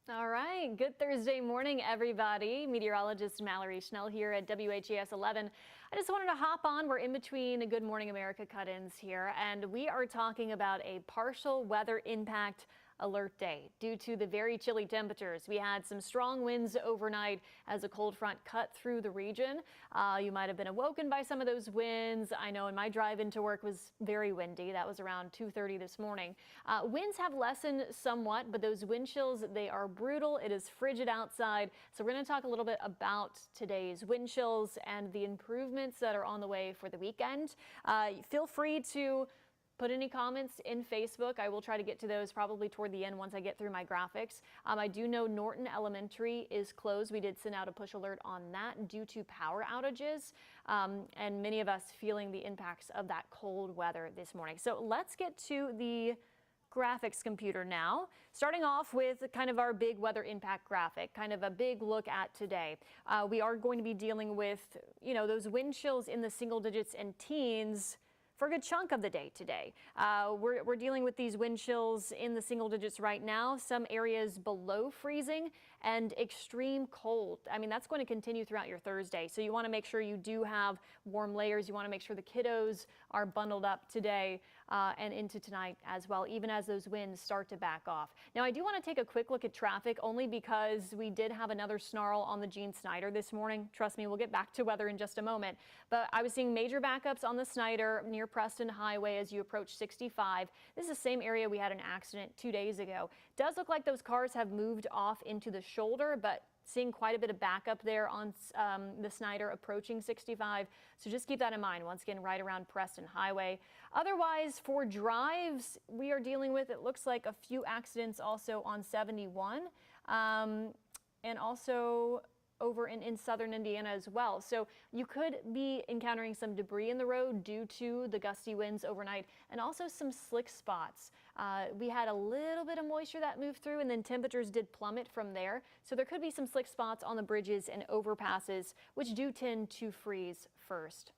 All right, good Thursday morning, everybody. Meteorologist Mallory Schnell here at WHAS 11. I just wanted to hop on. We're in between Good Morning America cut-ins here, and we are talking about a partial weather impact alert day due to the very chilly temperatures. We had some strong winds overnight as a cold front cut through the region. You might have been awoken by some of those winds. I know in my drive into work was very windy. That was around 2:30 this morning. Winds have lessened somewhat, but those wind chills, they are brutal. It is frigid outside. So we're going to talk a little bit about today's wind chills and the improvements that are on the way for the weekend. Feel free to put any comments in Facebook. I will try to get to those probably toward the end once I get through my graphics. I do know Norton Elementary is closed. We did send out a push alert on that due to power outages, and many of us feeling the impacts of that cold weather this morning. So let's get to the graphics computer now, starting off with kind of our big weather impact graphic, kind of a big look at today. We are going to be dealing with, those wind chills in the single digits and teens for a good chunk of the day today. We're dealing with these wind chills in the single digits right now, some areas below freezing and extreme cold. I mean, that's going to continue throughout your Thursday. So you want to make sure you do have warm layers. You want to make sure the kiddos are bundled up today and into tonight as well, even as those winds start to back off. Now, I do want to take a quick look at traffic only because we did have another snarl on the Gene Snyder this morning. Trust me, we'll get back to weather in just a moment. But I was seeing major backups on the Snyder near Preston Highway as you approach 65. This is the same area we had an accident 2 days ago. Does look like those cars have moved off into the shoulder, but seeing quite a bit of backup there on the Snyder approaching 65. So just keep that in mind. Once again, right around Preston Highway. Otherwise, for drives, we are dealing with, it looks like a few accidents also on 71 and also over in southern Indiana as well. So you could be encountering some debris in the road due to the gusty winds overnight and also some slick spots. We had a little bit of moisture that moved through and then temperatures did plummet from there. So there could be some slick spots on the bridges and overpasses, which do tend to freeze first.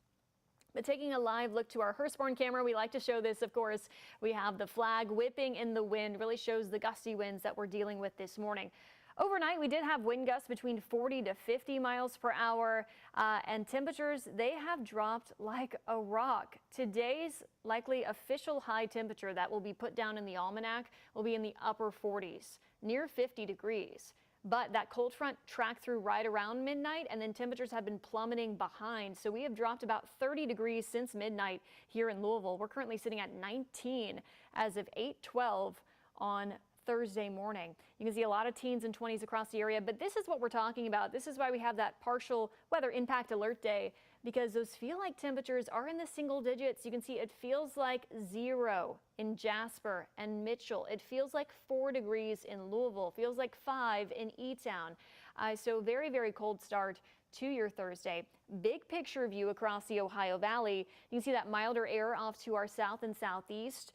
But taking a live look to our Hurstbourne camera, we like to show this, of course. We have the flag whipping in the wind, really shows the gusty winds that we're dealing with this morning. Overnight, we did have wind gusts between 40 to 50 miles per hour, and temperatures, they have dropped like a rock. Today's likely official high temperature that will be put down in the almanac will be in the upper 40s, near 50 degrees. But that cold front tracked through right around midnight, and then temperatures have been plummeting behind. So we have dropped about 30 degrees since midnight here in Louisville. We're currently sitting at 19 as of 8:12 on Thursday morning. You can see a lot of teens and 20s across the area, but this is what we're talking about. This is why we have that partial weather impact alert day, because those feel like temperatures are in the single digits. You can see it feels like 0 in Jasper and Mitchell. It feels like 4 degrees in Louisville, feels like 5 in E-Town. So very, very cold start to your Thursday. Big picture view across the Ohio Valley. You can see that milder air off to our south and southeast.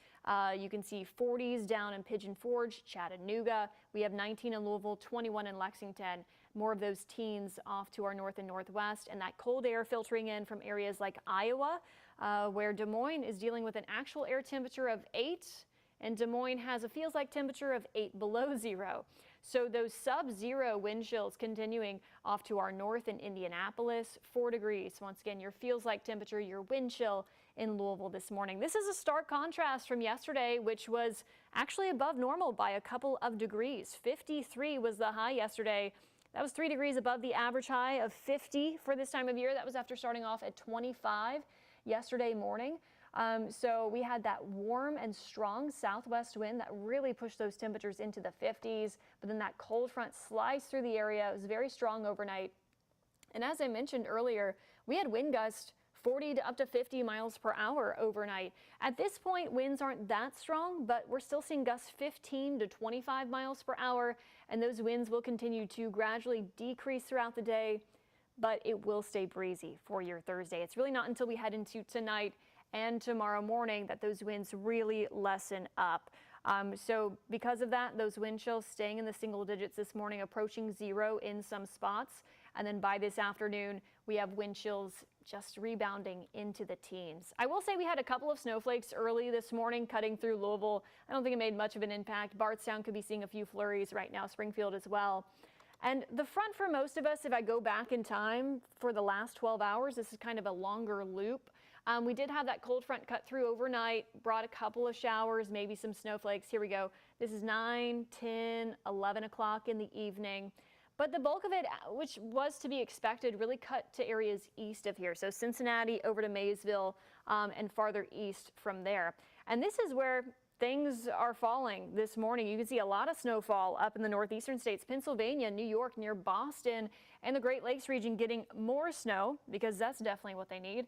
You can see 40s down in Pigeon Forge, Chattanooga. We have 19 in Louisville, 21 in Lexington. More of those teens off to our north and northwest, and that cold air filtering in from areas like Iowa, where Des Moines is dealing with an actual air temperature of 8, and Des Moines has a feels like temperature of 8 below 0. So those sub-zero wind chills continuing off to our north in Indianapolis, 4 degrees. Once again, your feels like temperature, your wind chill in Louisville this morning. This is a stark contrast from yesterday, which was actually above normal by a couple of degrees. 53 was the high yesterday. That was 3 degrees above the average high of 50 for this time of year. That was after starting off at 25 yesterday morning. So we had that warm and strong southwest wind that really pushed those temperatures into the 50s, but then that cold front sliced through the area. It was very strong overnight. And as I mentioned earlier, we had wind gusts 40 to up to 50 miles per hour overnight. At this point, winds aren't that strong, but we're still seeing gusts 15 to 25 miles per hour, and those winds will continue to gradually decrease throughout the day, but it will stay breezy for your Thursday. It's really not until we head into tonight and tomorrow morning that those winds really lessen up. So because of that, those wind chills staying in the single digits this morning, approaching 0 in some spots. And then by this afternoon, we have wind chills just rebounding into the teens. I will say we had a couple of snowflakes early this morning cutting through Louisville. I don't think it made much of an impact. Bardstown could be seeing a few flurries right now, Springfield as well. And the front for most of us, if I go back in time for the last 12 hours, this is kind of a longer loop. We did have that cold front cut through overnight, brought a couple of showers, maybe some snowflakes. Here we go. This is 9, 10, 11 o'clock in the evening. But the bulk of it, which was to be expected, really cut to areas east of here. So Cincinnati over to Maysville and farther east from there. And this is where things are falling this morning. You can see a lot of snowfall up in the northeastern states, Pennsylvania, New York, near Boston, and the Great Lakes region getting more snow because that's definitely what they need.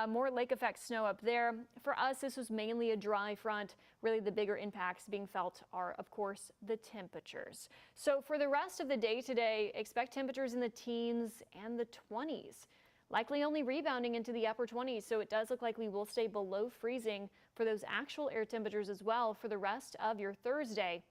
More lake effect snow up there. For us, this was mainly a dry front. Really, the bigger impacts being felt are, of course, the temperatures. So for the rest of the day today, expect temperatures in the teens and the 20s. Likely only rebounding into the upper 20s, so it does look like we will stay below freezing for those actual air temperatures as well for the rest of your Thursday.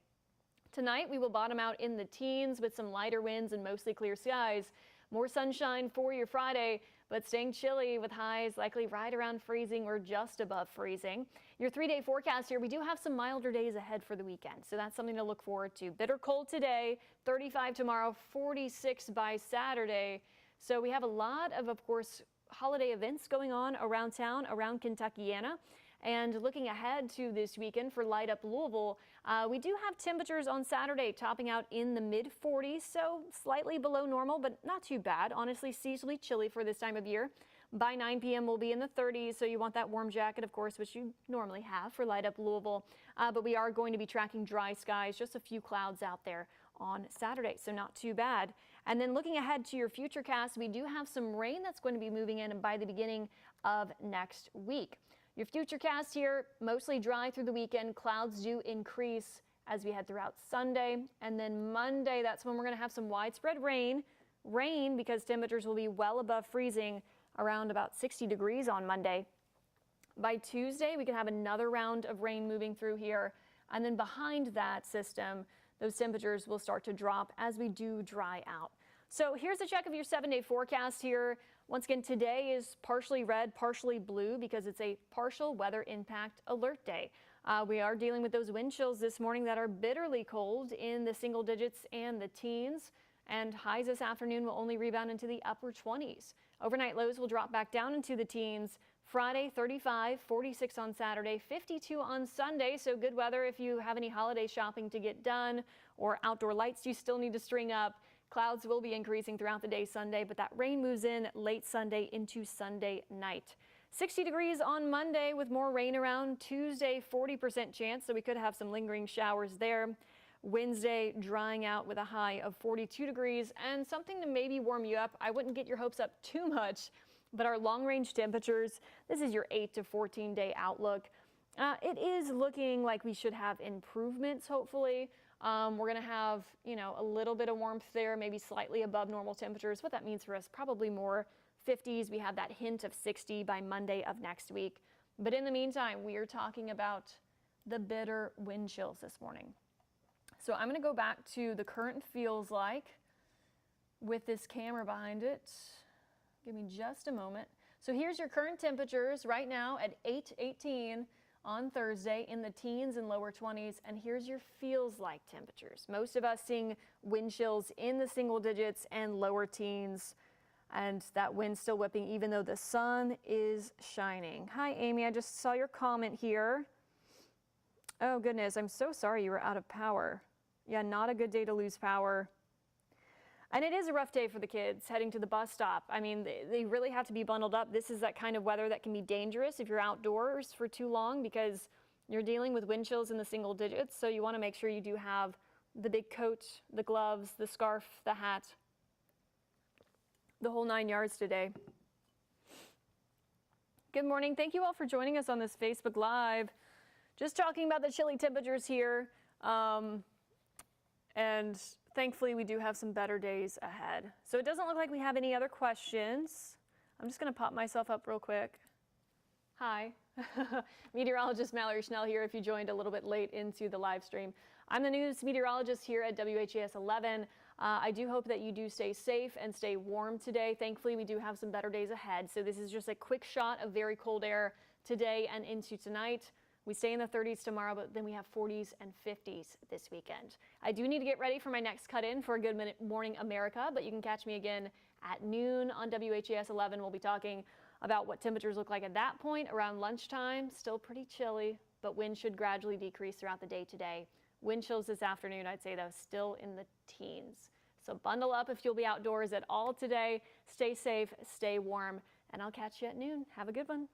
Tonight, we will bottom out in the teens with some lighter winds and mostly clear skies. More sunshine for your Friday, but staying chilly with highs likely right around freezing or just above freezing. Your 3-day forecast here, we do have some milder days ahead for the weekend, so that's something to look forward to. Bitter cold today, 35 tomorrow, 46 by Saturday. So we have a lot of course, holiday events going on around town, around Kentuckiana. And looking ahead to this weekend for light up Louisville, we do have temperatures on Saturday topping out in the mid 40s, so slightly below normal, but not too bad. Honestly, seasonally chilly for this time of year. By 9 p.m. we'll be in the 30s, so you want that warm jacket, of course, which you normally have for light up Louisville. But we are going to be tracking dry skies, just a few clouds out there on Saturday, so not too bad. And then looking ahead to your futurecast, we do have some rain that's going to be moving in by the beginning of next week. Your futurecast here, mostly dry through the weekend. Clouds do increase as we head throughout Sunday. And then Monday, that's when we're going to have some widespread rain. Rain because temperatures will be well above freezing, around about 60 degrees on Monday. By Tuesday, we can have another round of rain moving through here. And then behind that system, those temperatures will start to drop as we do dry out. So here's a check of your 7-day forecast here. Once again, today is partially red, partially blue because it's a partial weather impact alert day. We are dealing with those wind chills this morning that are bitterly cold in the single digits and the teens. And highs this afternoon will only rebound into the upper 20s. Overnight lows will drop back down into the teens. Friday, 35, 46 on Saturday, 52 on Sunday. So good weather if you have any holiday shopping to get done or outdoor lights you still need to string up. Clouds will be increasing throughout the day Sunday, but that rain moves in late Sunday into Sunday night. 60 degrees on Monday with more rain around. Tuesday, 40% chance, so we could have some lingering showers there. Wednesday, drying out with a high of 42 degrees and something to maybe warm you up. I wouldn't get your hopes up too much, but our long-range temperatures, this is your 8 to 14-day outlook. It is looking like we should have improvements, hopefully. We're going to have, a little bit of warmth there, maybe slightly above normal temperatures. What that means for us, probably more 50s. We have that hint of 60 by Monday of next week. But in the meantime, we are talking about the bitter wind chills this morning. So I'm going to go back to the current feels like with this camera behind it. Give me just a moment. So here's your current temperatures right now at 8:18 on Thursday in the teens and lower 20s. And here's your feels like temperatures. Most of us seeing wind chills in the single digits and lower teens. And that wind still whipping even though the sun is shining. Hi, Amy. I just saw your comment here. Oh, goodness. I'm so sorry you were out of power. Yeah, not a good day to lose power. And it is a rough day for the kids heading to the bus stop. I mean, they really have to be bundled up. This is that kind of weather that can be dangerous if you're outdoors for too long because you're dealing with wind chills in the single digits. So you want to make sure you do have the big coat, the gloves, the scarf, the hat, the whole 9 yards today. Good morning. Thank you all for joining us on this Facebook Live. Just talking about the chilly temperatures here. And thankfully, we do have some better days ahead. So it doesn't look like we have any other questions. I'm just going to pop myself up real quick. Hi. Meteorologist Mallory Schnell here if you joined a little bit late into the live stream. I'm the news meteorologist here at WHAS 11. I do hope that you do stay safe and stay warm today. Thankfully, we do have some better days ahead. So this is just a quick shot of very cold air today and into tonight. We stay in the 30s tomorrow, but then we have 40s and 50s this weekend. I do need to get ready for my next cut in for a Good Morning America, but you can catch me again at noon on WHAS 11. We'll be talking about what temperatures look like at that point around lunchtime. Still pretty chilly, but winds should gradually decrease throughout the day today. Wind chills this afternoon, I'd say, though, still in the teens. So bundle up if you'll be outdoors at all today. Stay safe, stay warm, and I'll catch you at noon. Have a good one.